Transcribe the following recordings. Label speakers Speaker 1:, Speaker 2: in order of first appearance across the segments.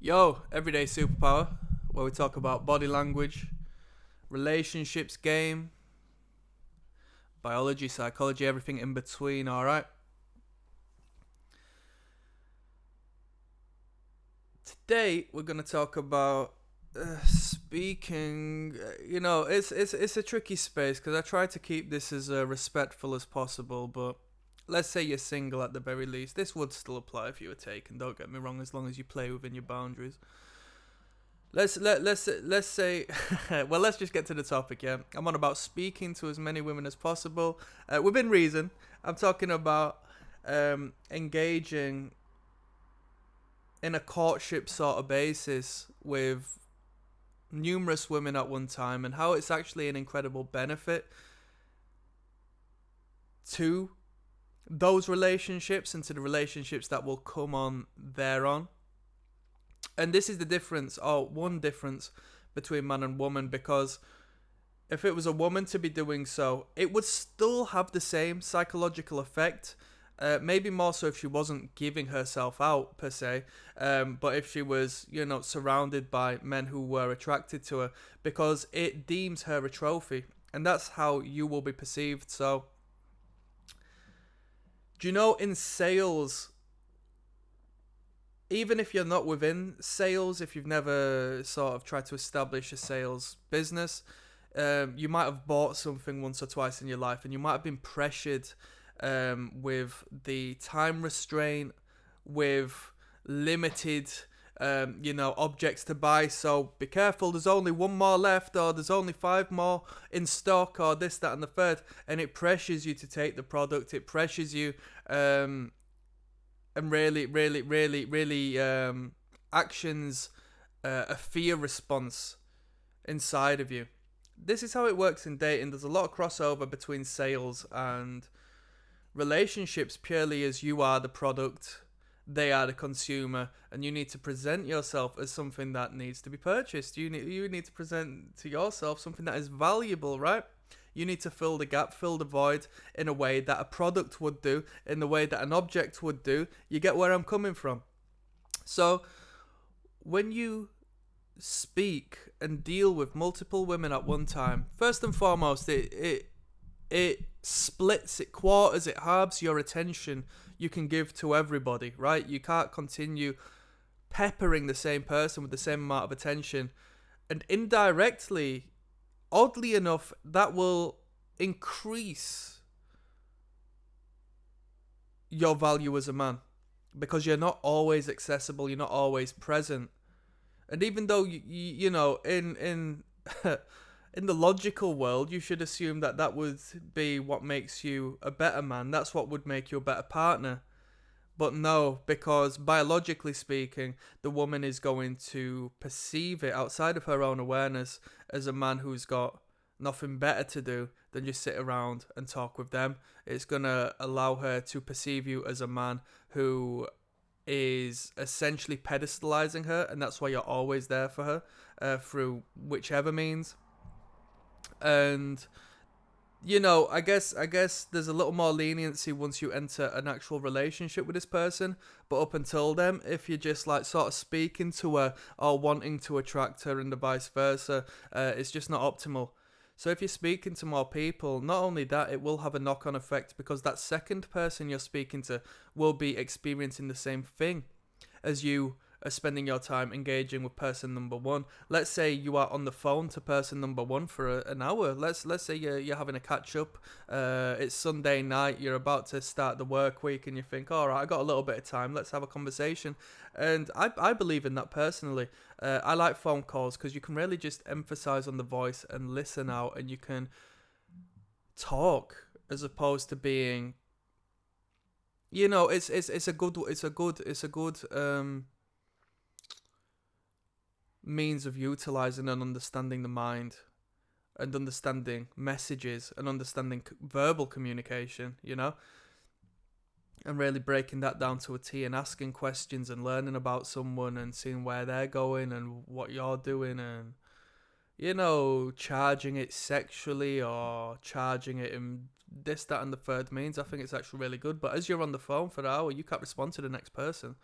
Speaker 1: Yo, Everyday Superpower, where we talk about body language, relationships, game, biology, psychology, everything in between, alright? Today, we're going to talk about speaking. It's a tricky space because I try to keep this as respectful as possible, but let's say you're single at the very least. This would still apply if you were taken, don't get me wrong, as long as you play within your boundaries. Let's say, well, let's just get to the topic. Yeah, I'm on about speaking to as many women as possible, within reason. I'm talking about engaging in a courtship sort of basis with numerous women at one time, and how it's actually an incredible benefit to those relationships and to the relationships that will come on thereon. And this is the difference, or one difference between man and woman, because if it was a woman to be doing so, it would still have the same psychological effect. Maybe more so if she wasn't giving herself out per se, but if she was, surrounded by men who were attracted to her, because it deems her a trophy, and that's how you will be perceived. So, do you know, in sales, even if you're not within sales, if you've never sort of tried to establish a sales business, you might have bought something once or twice in your life, and you might have been pressured with the time restraint, with limited, objects to buy. So be careful, there's only one more left, or there's only 5 more in stock, or this, that, and the third. And it pressures you to take the product. It pressures you, and really actions a fear response inside of you. This is how it works in dating. There's a lot of crossover between sales and relationships, purely as you are the product, they are the consumer, and you need to present yourself as something that needs to be purchased. You need to present to yourself something that is valuable, right? You need to fill the gap, fill the void in a way that a product would do, in the way that an object would do. You get where I'm coming from. So, when you speak and deal with multiple women at one time, first and foremost, it splits, it quarters, it halves your attention you can give to everybody, right? You can't continue peppering the same person with the same amount of attention. And indirectly, oddly enough, that will increase your value as a man, because you're not always accessible, you're not always present. And even though in in the logical world, you should assume that that would be what makes you a better man. That's what would make you a better partner. But no, because biologically speaking, the woman is going to perceive it outside of her own awareness as a man who's got nothing better to do than just sit around and talk with them. It's going to allow her to perceive you as a man who is essentially pedestalizing her, and that's why you're always there for her, through whichever means. And I guess there's a little more leniency once you enter an actual relationship with this person, but up until then, if you're just like sort of speaking to her or wanting to attract her and the vice versa, it's just not optimal. So if you're speaking to more people, not only that, it will have a knock-on effect, because that second person you're speaking to will be experiencing the same thing as you are spending your time engaging with person number one. Let's say you are on the phone to person number one for an hour. Let's say you're having a catch up. It's Sunday night. You're about to start the work week, and you think, all right, I got a little bit of time. Let's have a conversation. And I believe in that personally. I like phone calls because you can really just emphasize on the voice and listen out, and you can talk as opposed to being. It's a good means of utilizing and understanding the mind, and understanding messages, and understanding verbal communication, and really breaking that down to a T, and asking questions and learning about someone and seeing where they're going and what you're doing, and charging it sexually or charging it in this, that, and the third means. I think it's actually really good. But as you're on the phone for an hour, you can't respond to the next person.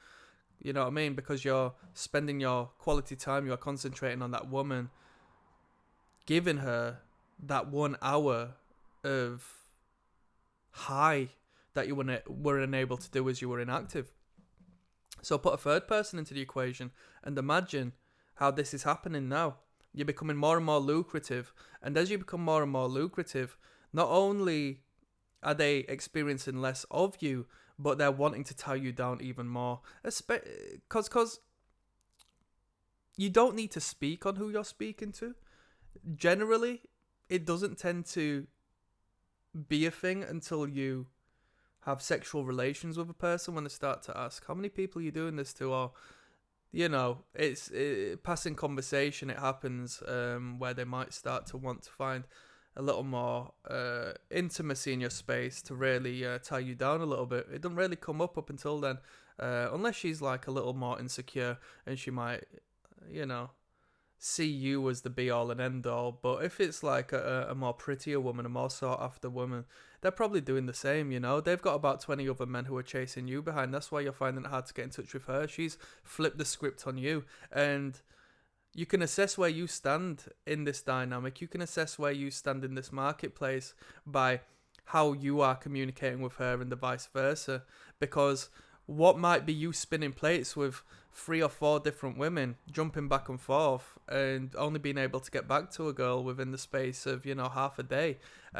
Speaker 1: You know what I mean? Because you're spending your quality time, you're concentrating on that woman, giving her that 1 hour of high that you were unable to do as you were inactive. So put a third person into the equation and imagine how this is happening now. You're becoming more and more lucrative. And as you become more and more lucrative, not only are they experiencing less of you, but they're wanting to tie you down even more. Because you don't need to speak on who you're speaking to. Generally, it doesn't tend to be a thing until you have sexual relations with a person, when they start to ask, how many people are you doing this to? Or, it's passing conversation, it happens, where they might start to want to find a little more intimacy in your space to really tie you down a little bit. It doesn't really come up until then, unless she's like a little more insecure, and she might, see you as the be all and end all. But if it's like a more prettier woman, a more sought after woman, they're probably doing the same. They've got about 20 other men who are chasing you behind. That's why you're finding it hard to get in touch with her. She's flipped the script on you, and you can assess where you stand in this dynamic. You can assess where you stand in this marketplace by how you are communicating with her, and the vice versa. Because what might be you spinning plates with 3 or 4 different women, jumping back and forth, and only being able to get back to a girl within the space of, half a day.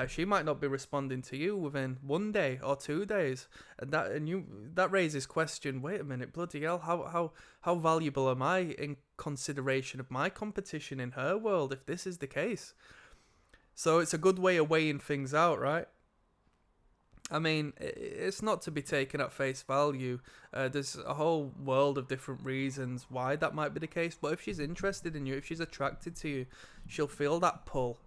Speaker 1: She might not be responding to you within 1 day or 2 days. And that raises question, wait a minute, bloody hell, how valuable am I in consideration of my competition in her world if this is the case? So it's a good way of weighing things out, right? I mean, it's not to be taken at face value. There's a whole world of different reasons why that might be the case. But if she's interested in you, if she's attracted to you, she'll feel that pull.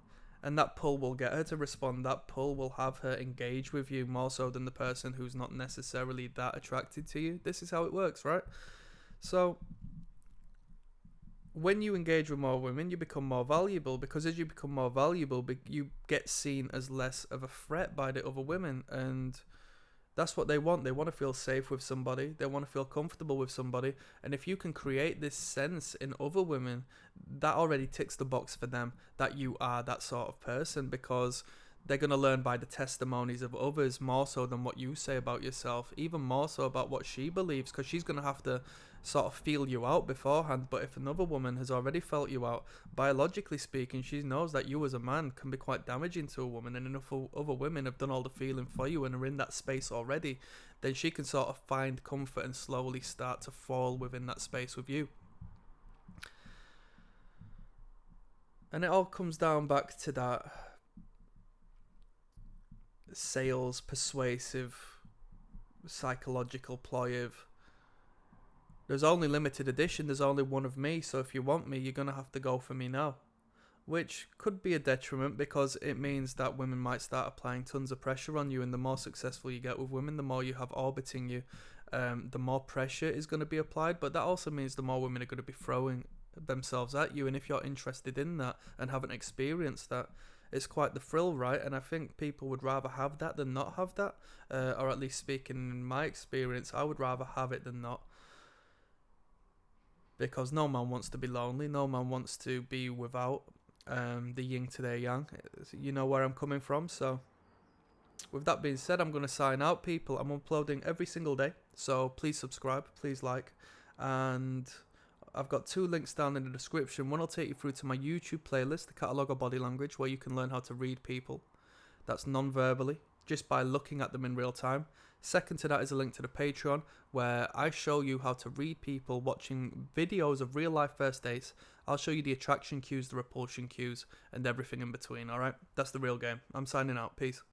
Speaker 1: And that pull will get her to respond. That pull will have her engage with you more so than the person who's not necessarily that attracted to you. This is how it works, right? So when you engage with more women, you become more valuable, because as you become more valuable, you get seen as less of a threat by the other women, and that's what they want. They want to feel safe with somebody. They want to feel comfortable with somebody, and if you can create this sense in other women, that already ticks the box for them that you are that sort of person, because they're going to learn by the testimonies of others more so than what you say about yourself, even more so about what she believes, because she's going to have to sort of feel you out beforehand. But if another woman has already felt you out, biologically speaking, she knows that you as a man can be quite damaging to a woman, and enough other women have done all the feeling for you and are in that space already, then she can sort of find comfort and slowly start to fall within that space with you. And it all comes down back to that sales, persuasive, psychological ploy of, there's only limited edition, there's only one of me, so if you want me, you're going to have to go for me now. Which could be a detriment, because it means that women might start applying tons of pressure on you, and the more successful you get with women, the more you have orbiting you, the more pressure is going to be applied. But that also means the more women are going to be throwing themselves at you, and if you're interested in that and haven't experienced that, it's quite the thrill, right? And I think people would rather have that than not have that, or at least speaking in my experience, I would rather have it than not. Because no man wants to be lonely, no man wants to be without the yin to their yang. You know where I'm coming from. So with that being said, I'm going to sign out, people. I'm uploading every single day, so please subscribe, please like, and I've got 2 links down in the description. One will take you through to my YouTube playlist, the Catalogue of Body Language, where you can learn how to read people. That's non-verbally, just by looking at them in real time. Second to that is a link to the Patreon, where I show you how to read people watching videos of real life first dates. I'll show you the attraction cues, the repulsion cues, and everything in between, alright? That's the real game. I'm signing out. Peace.